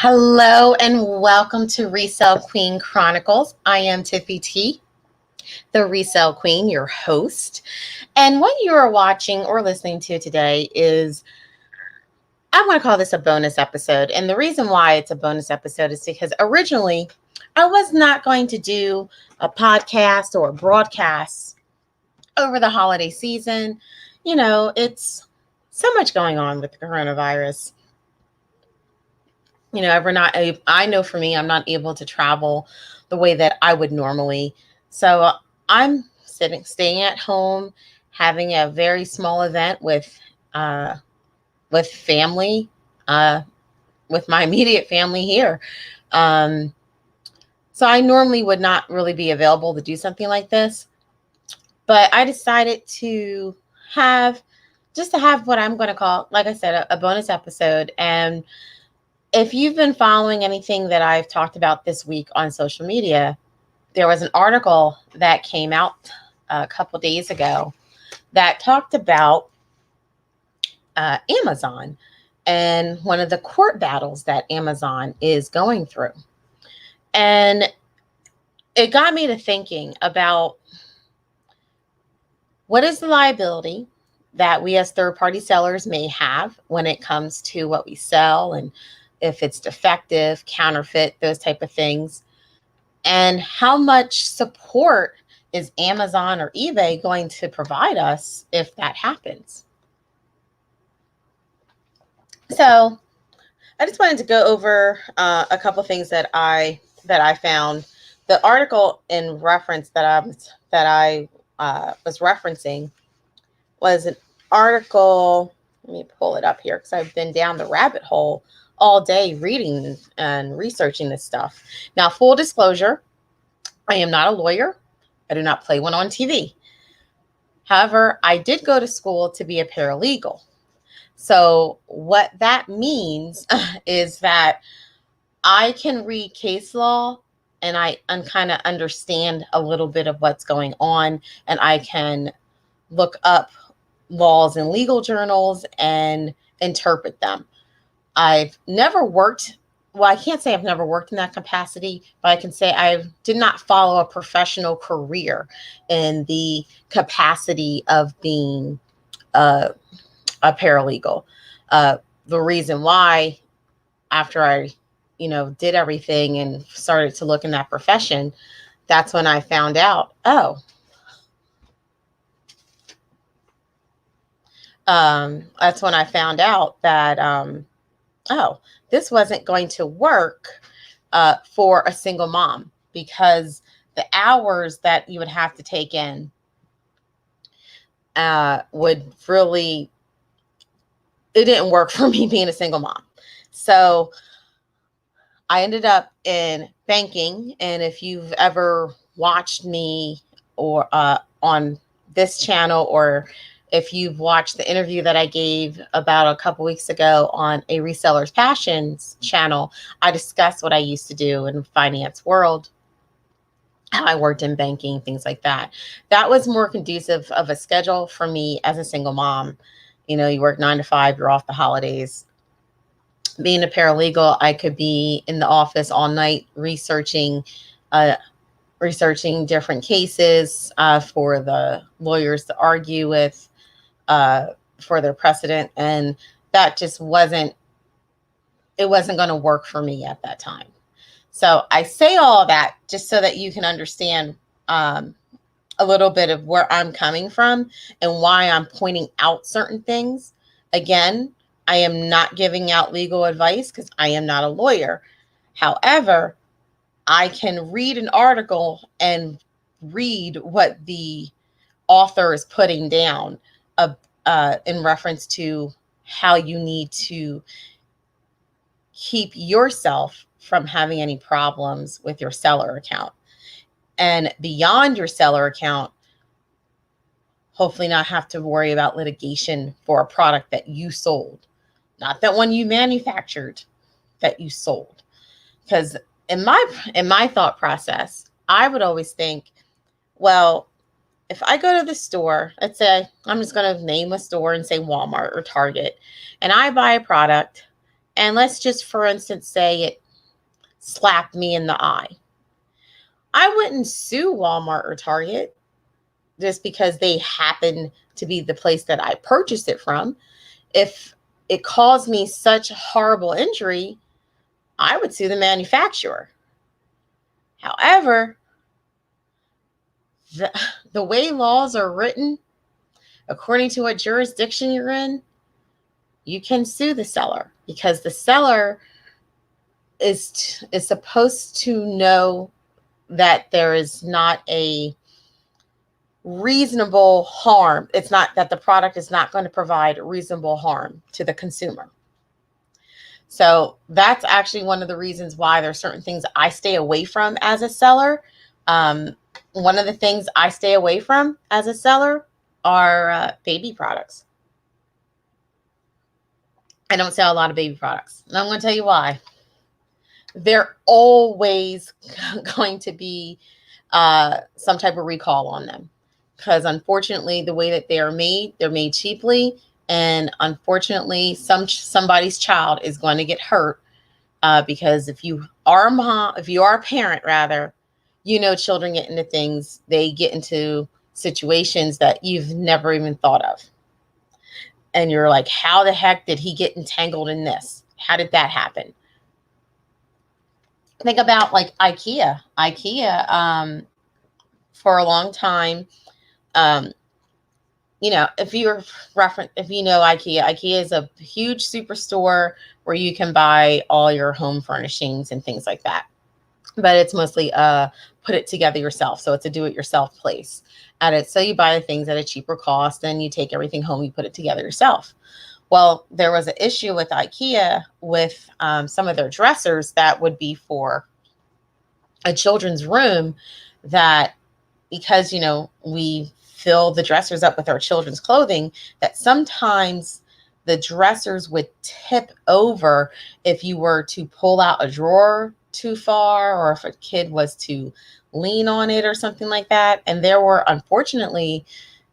Hello and welcome to ResellQueen Chronicles. I am Tiffy T the ResellQueen, your host. And what you are watching or listening to today is, I want to call this a bonus episode. And the reason why it's a bonus episode is because originally I was not going to do a podcast or a broadcast over the holiday season. You know, it's so much going on with the coronavirus. You know, I know for me, I'm not able to travel the way that I would normally. So I'm staying at home, having a very small event with family, with my immediate family here. So I normally would not really be available to do something like this, but I decided to have what I'm going to call, like I said, a bonus episode. And if you've been following anything that I've talked about this week on social media, there was an article that came out a couple days ago that talked about Amazon and one of the court battles that Amazon is going through. And it got me to thinking about what is the liability that we as third-party sellers may have when it comes to what we sell, and if it's defective, counterfeit, those type of things. And how much support is Amazon or eBay going to provide us if that happens? So I just wanted to go over a couple things that I found. The article in reference that I was referencing was an article. Let me pull it up here because I've been down the rabbit hole all day reading and researching this stuff. Now, full disclosure, I am not a lawyer. I do not play one on TV. However, I did go to school to be a paralegal. So what that means is that I can read case law and I kind of understand a little bit of what's going on, and I can look up laws in legal journals and interpret them. I've never worked, well, I can't say I've never worked in that capacity, but I can say I did not follow a professional career in the capacity of being a paralegal. The reason why, after I, did everything and started to look in that profession, that's when I found out, that's when I found out that, this wasn't going to work for a single mom, because the hours that you would have to take in would really, it didn't work for me being a single mom. So I ended up in banking. And if you've ever watched me or on this channel, or if you've watched the interview that I gave about a couple weeks ago on a Reseller's Passions channel, I discussed what I used to do in the finance world, how I worked in banking, things like that. That was more conducive of a schedule for me as a single mom. You work 9 to 5, you're off the holidays. Being a paralegal, I could be in the office all night researching different cases for the lawyers to argue with, for their precedent. And that just wasn't going to work for me at that time. So I say all that just so that you can understand a little bit of where I'm coming from and why I'm pointing out certain things. Again, I am not giving out legal advice because I am not a lawyer. However, I can read an article and read what the author is putting down in reference to how you need to keep yourself from having any problems with your seller account. And beyond your seller account, hopefully not have to worry about litigation for a product that you sold, not that one you manufactured, that you sold. Because in my thought process, I would always think, well, if I go to the store, let's say I'm just going to name a store and say Walmart or Target, and I buy a product and let's just, for instance, say it slapped me in the eye. I wouldn't sue Walmart or Target just because they happen to be the place that I purchased it from. If it caused me such horrible injury, I would sue the manufacturer. However, the way laws are written, according to what jurisdiction you're in, you can sue the seller because the seller is supposed to know that there is not a reasonable harm. It's not that the product is not going to provide reasonable harm to the consumer. So that's actually one of the reasons why there's certain things I stay away from as a seller. One of the things I stay away from as a seller are baby products. I don't sell a lot of baby products. And I'm going to tell you why. They're always going to be some type of recall on them. Because unfortunately, the way that they're made cheaply. And unfortunately, somebody's child is going to get hurt because if you are a parent, rather, children get into things, they get into situations that you've never even thought of. And you're like, how the heck did he get entangled in this? How did that happen? Think about like IKEA. For a long time, if you know IKEA is a huge superstore where you can buy all your home furnishings and things like that. But it's mostly put it together yourself. So it's a do-it-yourself place. So you buy the things at a cheaper cost and you take everything home, you put it together yourself. Well, there was an issue with IKEA with some of their dressers that would be for a children's room, that because, we fill the dressers up with our children's clothing, that sometimes the dressers would tip over if you were to pull out a drawer too far, or if a kid was to lean on it or something like that. And there were, unfortunately,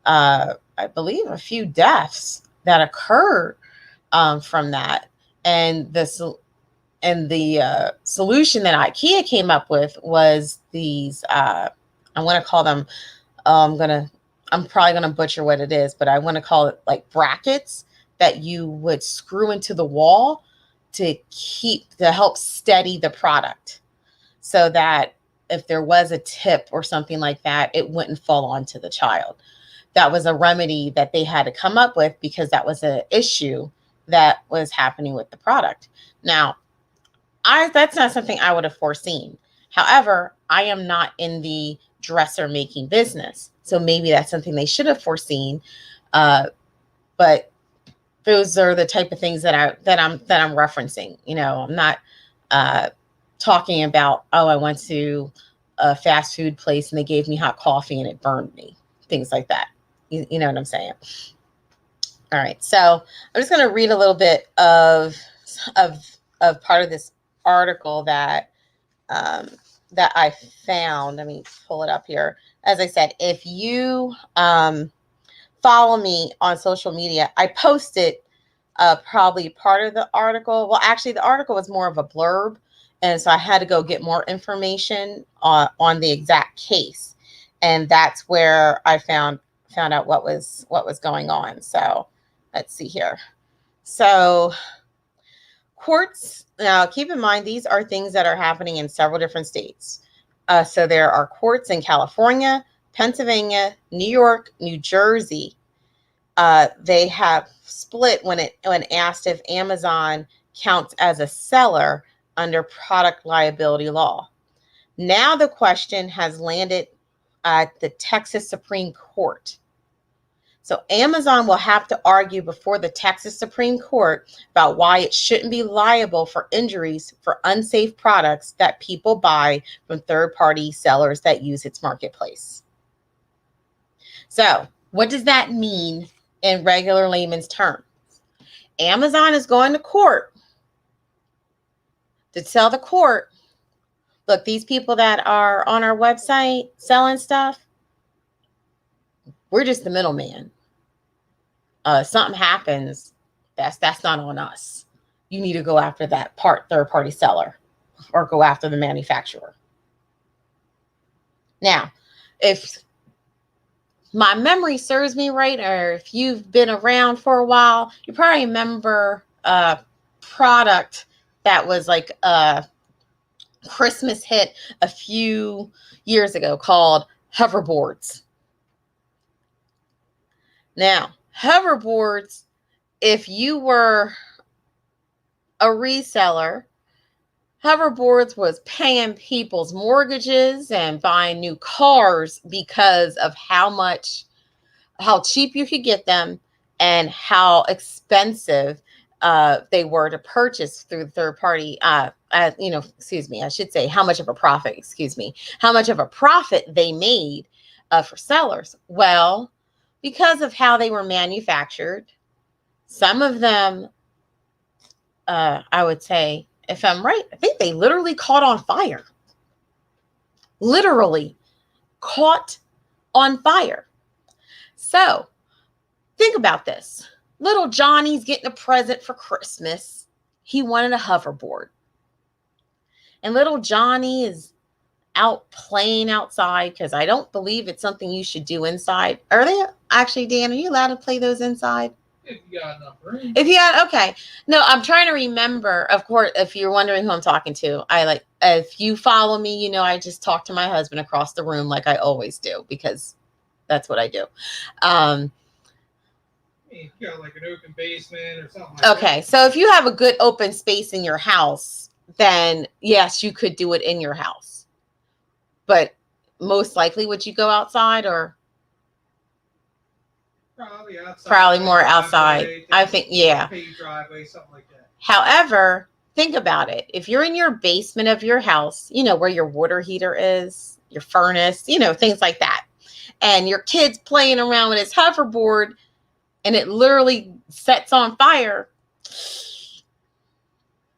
I believe a few deaths that occurred from that. And the solution that IKEA came up with was these, I want to call them, I'm probably going to butcher what it is, but I want to call it like brackets that you would screw into the wall to help steady the product, so that if there was a tip or something like that, it wouldn't fall onto the child. That was a remedy that they had to come up with because that was an issue that was happening with the product. Now, that's not something I would have foreseen. However, I am not in the dresser making business, so maybe that's something they should have foreseen. But those are the type of things that I'm referencing. I'm not talking about, I went to a fast food place and they gave me hot coffee and it burned me. Things like that. You know what I'm saying? All right. So I'm just going to read a little bit of part of this article that I found. Let me pull it up here. As I said, if you follow me on social media, I posted probably part of the article. Well, actually, the article was more of a blurb, and so I had to go get more information on the exact case, and that's where I found out what was going on. So let's see here. So courts, now keep in mind, these are things that are happening in several different states. So there are courts in California, Pennsylvania, New York, New Jersey. They have split when asked if Amazon counts as a seller under product liability law. Now the question has landed at the Texas Supreme Court. So Amazon will have to argue before the Texas Supreme Court about why it shouldn't be liable for injuries for unsafe products that people buy from third-party sellers that use its marketplace. So what does that mean in regular layman's terms? Amazon is going to court to tell the court, look, these people that are on our website selling stuff, we're just the middleman. Something happens, that's not on us. you need to go after that third-party seller or go after the manufacturer. Now, if my memory serves me right, or if you've been around for a while, you probably remember a product that was like a Christmas hit a few years ago called hoverboards. Now, hoverboards, if you were a reseller, hoverboards was paying people's mortgages and buying new cars because of how cheap you could get them and how expensive they were to purchase through the third party. I should say how much of a profit, how much of a profit they made for sellers. Well, because of how they were manufactured, some of them, I would say, if I'm right, I think they literally caught on fire. Literally caught on fire. So think about this. Little Johnny's getting a present for Christmas. He wanted a hoverboard. And little Johnny is out playing outside, because I don't believe it's something you should do inside. Are they actually, Dan, are you allowed to play those inside? If you got enough room. Okay. No, I'm trying to remember. Of course, if you're wondering who I'm talking to, if you follow me, you know, I just talk to my husband across the room like I always do, because that's what I do. You got like an open basement or something like that. Okay. So if you have a good open space in your house, then yes, you could do it in your house. But most likely, would you go outside or? Probably outside. Probably more outside. I think, yeah. Driveway, something like that. However, think about it. If you're in your basement of your house, you know, where your water heater is, your furnace, you know, things like that, and your kid's playing around with his hoverboard and it literally sets on fire.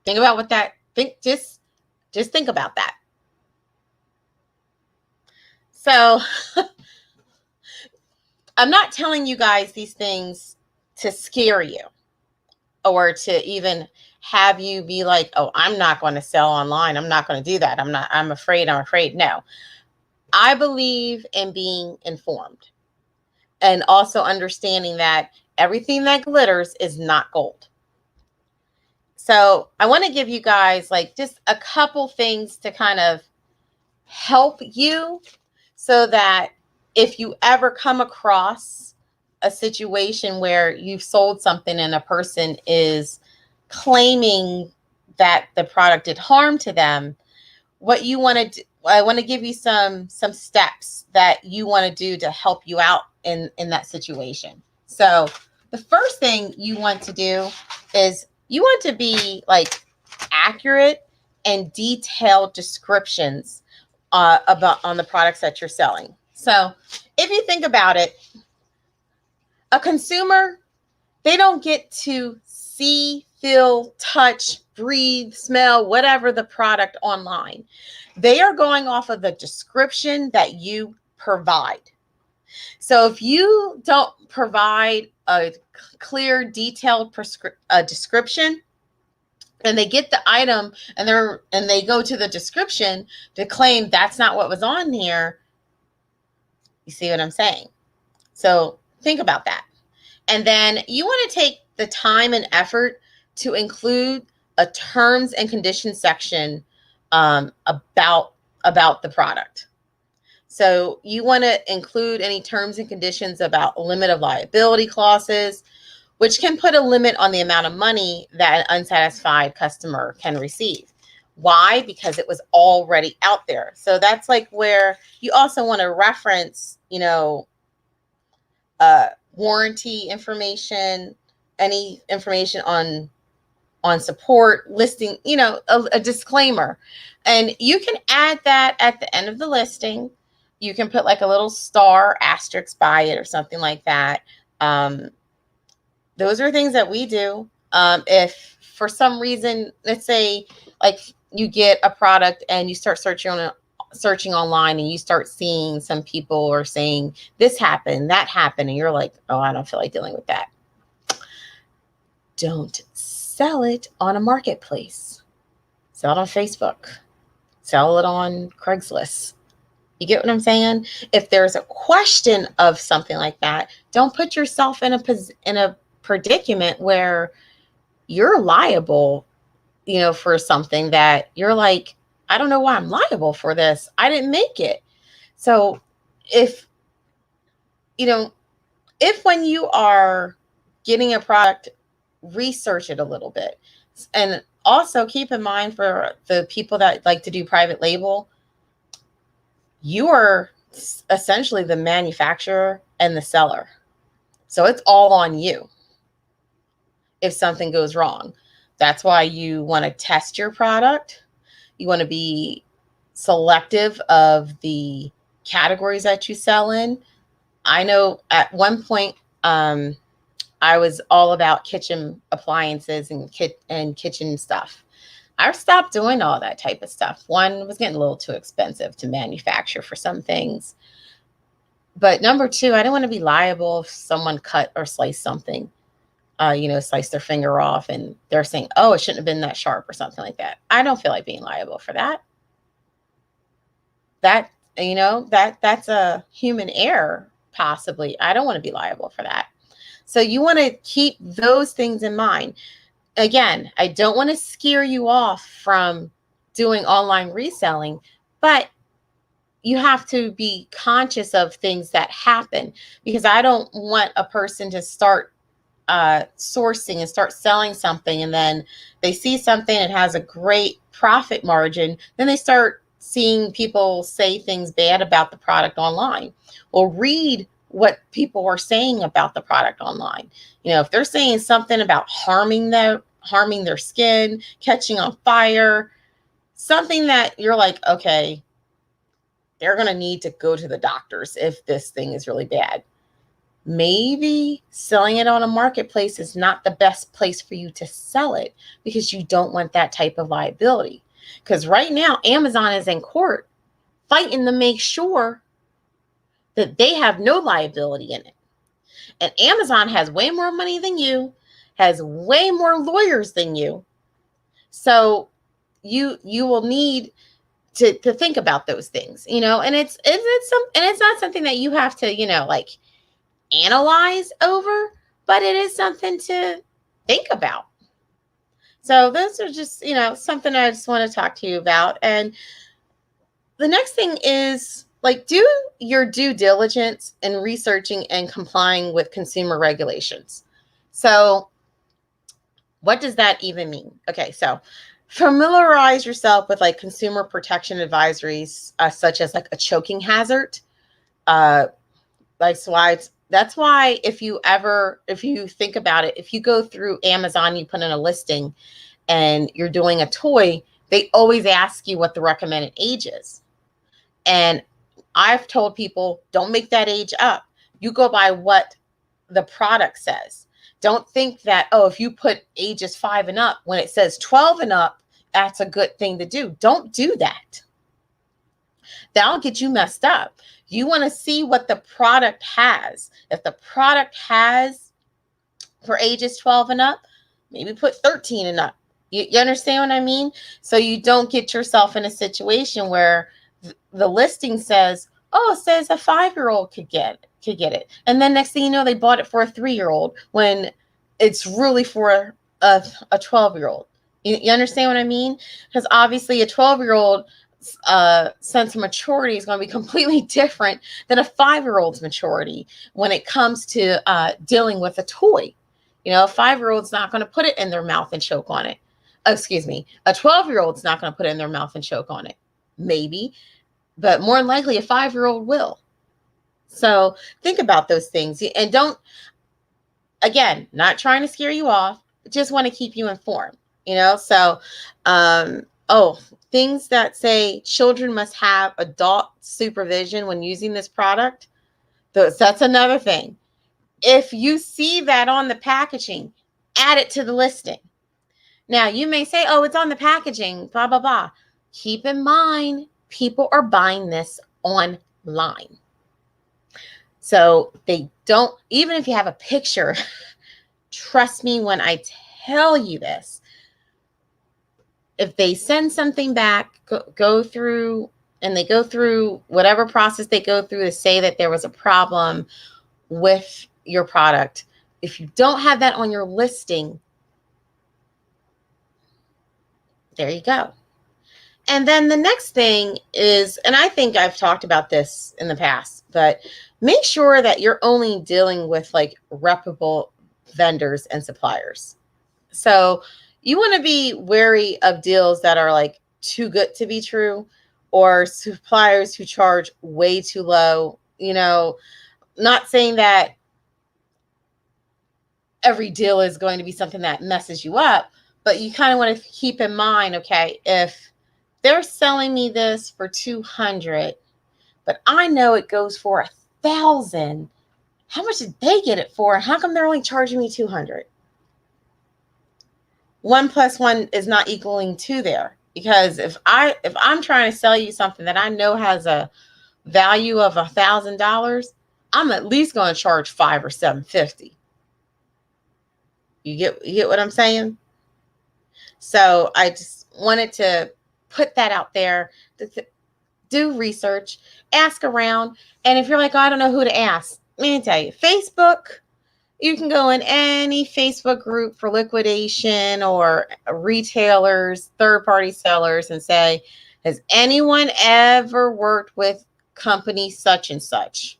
Think about what that, just think about that. So I'm not telling you guys these things to scare you or to even have you be like, oh, I'm not going to sell online. I'm not going to do that. I'm afraid. No, I believe in being informed and also understanding that everything that glitters is not gold. So I want to give you guys like just a couple things to kind of help you, so that if you ever come across a situation where you've sold something and a person is claiming that the product did harm to them, what you want to do, I want to give you some steps that you want to do to help you out in that situation. So the first thing you want to do is you want to be like accurate and detailed descriptions about on the products that you're selling. So if you think about it, a consumer, they don't get to see, feel, touch, breathe, smell, whatever the product online. They are going off of the description that you provide. So if you don't provide a clear, detailed description, and they get the item and they go to the description to claim that's not what was on here, you see what I'm saying? So think about that. And then you want to take the time and effort to include a terms and conditions section about the product. So you want to include any terms and conditions about limit of liability clauses, which can put a limit on the amount of money that an unsatisfied customer can receive. Why? Because it was already out there. So that's like where you also want to reference, warranty information, any information on support, listing, a disclaimer. And you can add that at the end of the listing. You can put like a little star asterisk by it or something like that. Those are things that we do. If for some reason, let's say like you get a product and you start searching online and you start seeing some people are saying this happened, that happened, and you're like, oh, I don't feel like dealing with that. Don't sell it on a marketplace, sell it on Facebook, sell it on Craigslist. You get what I'm saying? If there's a question of something like that, don't put yourself in a predicament where you're liable, for something that you're like, I don't know why I'm liable for this. I didn't make it. So if when you are getting a product, research it a little bit. And also keep in mind, for the people that like to do private label, you are essentially the manufacturer and the seller. So it's all on you if something goes wrong. That's why you want to test your product. You want to be selective of the categories that you sell in. I know at one point, I was all about kitchen appliances and kitchen stuff. I stopped doing all that type of stuff. One, it was getting a little too expensive to manufacture for some things. But number two, I didn't want to be liable if someone cut or sliced something, slice their finger off and they're saying, oh, it shouldn't have been that sharp or something like that. I don't feel like being liable for that. That's a human error, possibly. I don't want to be liable for that. So you want to keep those things in mind. Again, I don't want to scare you off from doing online reselling, but you have to be conscious of things that happen, because I don't want a person to start sourcing and start selling something, and then they see something that has a great profit margin, then they start seeing people say things bad about the product online, or read what people are saying about the product online. If they're saying something about harming their skin, catching on fire, something that you're like, okay, they're going to need to go to the doctors if this thing is really bad. Maybe selling it on a marketplace is not the best place for you to sell it, because you don't want that type of liability. Because right now, Amazon is in court fighting to make sure that they have no liability in it. And Amazon has way more money than you, has way more lawyers than you. So you will need to think about those things, and it's not something that you have to, analyze over, but it is something to think about. So those are just, something I just want to talk to you about. And the next thing is, do your due diligence in researching and complying with consumer regulations. So what does that even mean? Okay, so familiarize yourself with consumer protection advisories, such as a choking hazard. That's why if you think about it, if you go through Amazon, you put in a listing and you're doing a toy, they always ask you what the recommended age is. And I've told people, don't make that age up. You go by what the product says. Don't think that, if you put ages 5 and up, when it says 12 and up, that's a good thing to do. Don't do that. That'll get you messed up. You want to see what the product has. If the product has for ages 12 and up, maybe put 13 and up. You understand what I mean? So you don't get yourself in a situation where the listing says, it says a 5-year-old could get it. And then next thing you know, they bought it for a 3-year-old when it's really for a 12-year-old. You understand what I mean? Because obviously a 12-year-old sense of maturity is going to be completely different than a 5-year-old's maturity when it comes to dealing with a toy. A 5-year-old's not going to put it in their mouth and choke on it. Excuse me. A 12-year-old's not going to put it in their mouth and choke on it. Maybe. But more than likely, a 5-year-old will. So think about those things. And don't, again, not trying to scare you off, just want to keep you informed. So, things that say children must have adult supervision when using this product, that's another thing. If you see that on the packaging, add it to the listing. Now, you may say, it's on the packaging, blah, blah, blah. Keep in mind, people are buying this online. So they don't, even if you have a picture, trust me when I tell you this. If they send something back, go through, and they go through whatever process they go through to say that there was a problem with your product. If you don't have that on your listing, there you go. And then the next thing is, and I think I've talked about this in the past, but make sure that you're only dealing with like reputable vendors and suppliers. So you want to be wary of deals that are like too good to be true, or suppliers who charge way too low. Not saying that every deal is going to be something that messes you up, but you kind of want to keep in mind, okay, if they're selling me this for 200, but I know it goes for 1,000, how much did they get it for? How come they're only charging me 200? 1 + 1 is not equaling 2 there, because if I'm trying to sell you something that I know has a value of $1,000, I'm at least going to charge $500 or $750. You get what I'm saying? So I just wanted to put that out there. Do research, ask around, and if you're like, oh, I don't know who to ask, let me tell you, Facebook. You can go in any Facebook group for liquidation or retailers, third-party sellers, and say, has anyone ever worked with company such and such?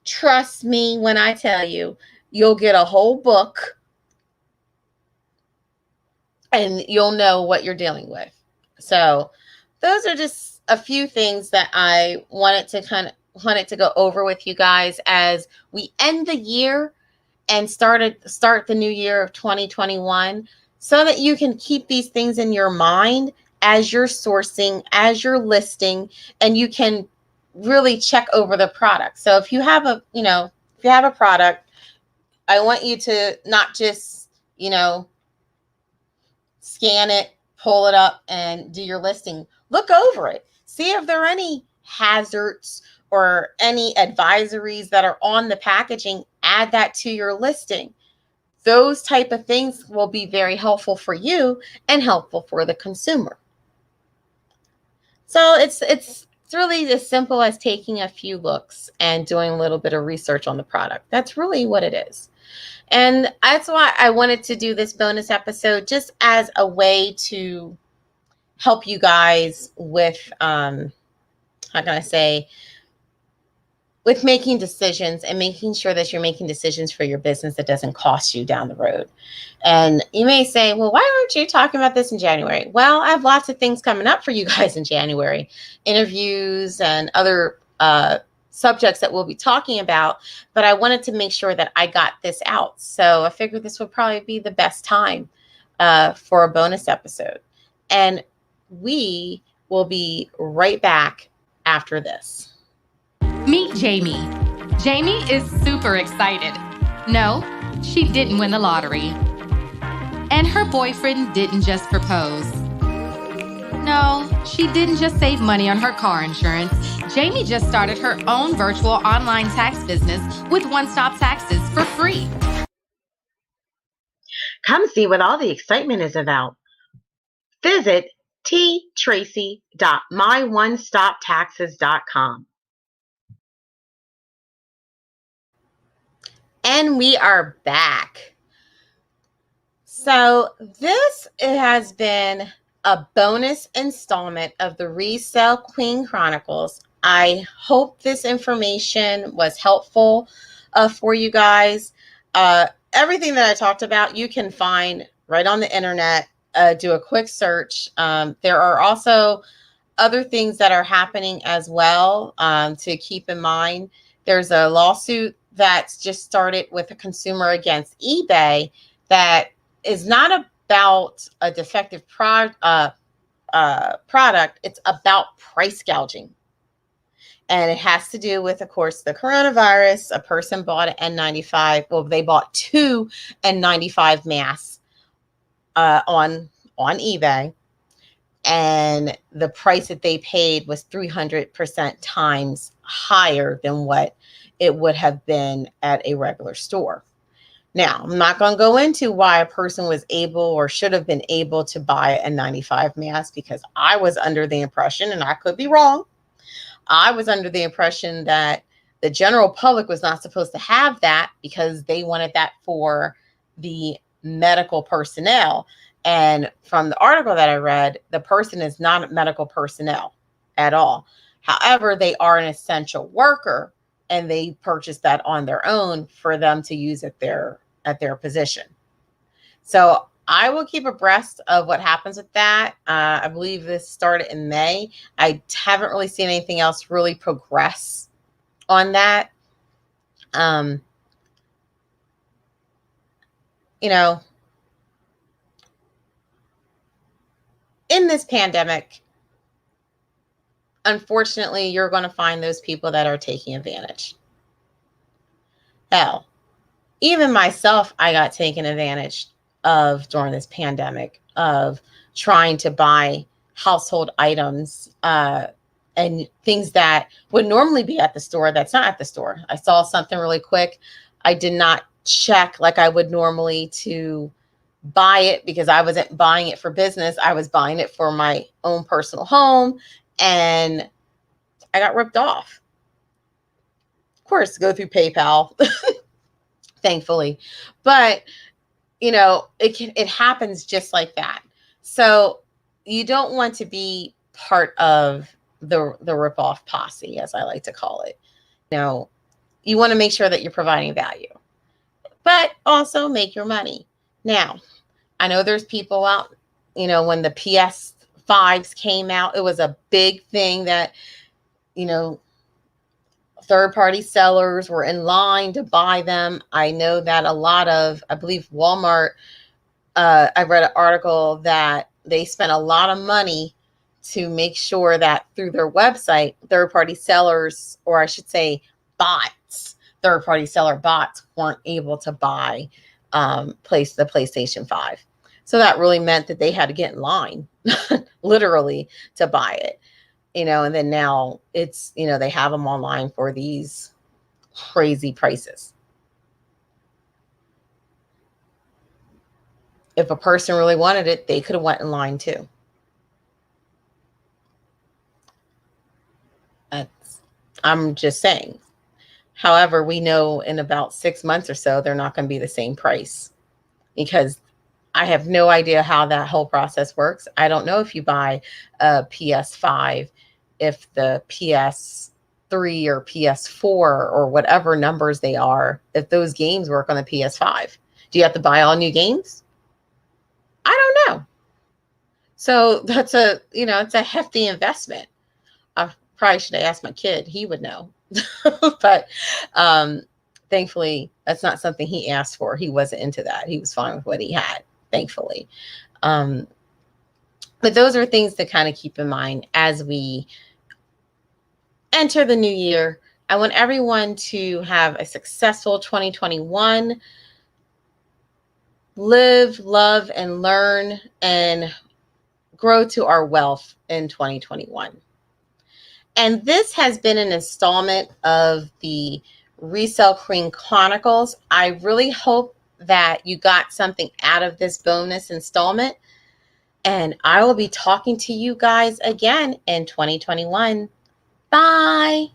Trust me when I tell you, you'll get a whole book and you'll know what you're dealing with. So those are just a few things that I wanted to go over with you guys as we end the year and start the new year of 2021, so that you can keep these things in your mind as you're sourcing, as you're listing, and you can really check over the product. So if you have a product, I want you to not just, scan it, pull it up, and do your listing. Look over it. See if there are any hazards or any advisories that are on the packaging. Add that to your listing. Those type of things will be very helpful for you and helpful for the consumer. So it's really as simple as taking a few looks and doing a little bit of research on the product. That's really what it is. And that's why I wanted to do this bonus episode, just as a way to help you guys with, with making decisions and making sure that you're making decisions for your business that doesn't cost you down the road. And you may say, well, why aren't you talking about this in January? Well, I have lots of things coming up for you guys in January, interviews and other subjects that we'll be talking about, but I wanted to make sure that I got this out. So I figured this would probably be the best time for a bonus episode. And we will be right back after this. Meet Jamie. Jamie is super excited. No, she didn't win the lottery. And her boyfriend didn't just propose. No, she didn't just save money on her car insurance. Jamie just started her own virtual online tax business with one-stop taxes for free. Come see what all the excitement is about. Visit ttracy.myonestoptaxes.com. And we are back. So it has been a bonus installment of the ResellQueen Chronicles. I hope this information was helpful for you guys. Everything that I talked about, you can find right on the internet. Do a quick search. There are also other things that are happening as well to keep in mind. There's a lawsuit that's just started with a consumer against eBay that is not about a defective product. It's about price gouging. And it has to do with, of course, the coronavirus. A person bought an N95. Well, they bought 2 N95 masks on eBay. And the price that they paid was 300% times higher than what it would have been at a regular store. Now, I'm not going to go into why a person was able or should have been able to buy a 95 mask, because I was under the impression, and I could be wrong, I was under the impression that the general public was not supposed to have that because they wanted that for the medical personnel. And from the article that I read, the person is not medical personnel at all. However, they are an essential worker, and they purchased that on their own for them to use at their position. So I will keep abreast of what happens with that. I believe this started in May. I haven't really seen anything else really progress on that. You know, in this pandemic, unfortunately, you're going to find those people that are taking advantage. Hell, even myself, I got taken advantage of during this pandemic, of trying to buy household items and things that would normally be at the store that's not at the store. I saw something really quick. I did not check like I would normally to buy it, because I wasn't buying it for business. I was buying it for my own personal home, and I got ripped off. Of course, go through PayPal, thankfully. But, you know, it happens just like that. So you don't want to be part of the rip-off posse, as I like to call it. You know, you want to make sure that you're providing value, but also make your money. Now, I know there's people out, you know, when the PS5s came out, it was a big thing that, you know, third-party sellers were in line to buy them. I know that a lot of, I believe Walmart, I read an article that they spent a lot of money to make sure that through their website, third-party sellers, or I should say bots, third-party seller bots, weren't able to buy the PlayStation 5. So that really meant that they had to get in line, literally, to buy it. You know, and then now it's, you know, they have them online for these crazy prices. If a person really wanted it, they could have went in line too. I'm just saying. However, we know in about 6 months or so, they're not going to be the same price, because I have no idea how that whole process works. I don't know if you buy a PS5, if the PS3 or PS4 or whatever numbers they are, if those games work on the PS5. Do you have to buy all new games? I don't know. So that's it's a hefty investment. I probably should have asked my kid. He would know. But thankfully, that's not something he asked for. He wasn't into that. He was fine with what he had, thankfully. But those are things to kind of keep in mind as we enter the new year. I want everyone to have a successful 2021. Live, love, and learn, and grow to our wealth in 2021. And this has been an installment of the ResellQueen Chronicles. I really hope that you got something out of this bonus installment. And I will be talking to you guys again in 2021. Bye.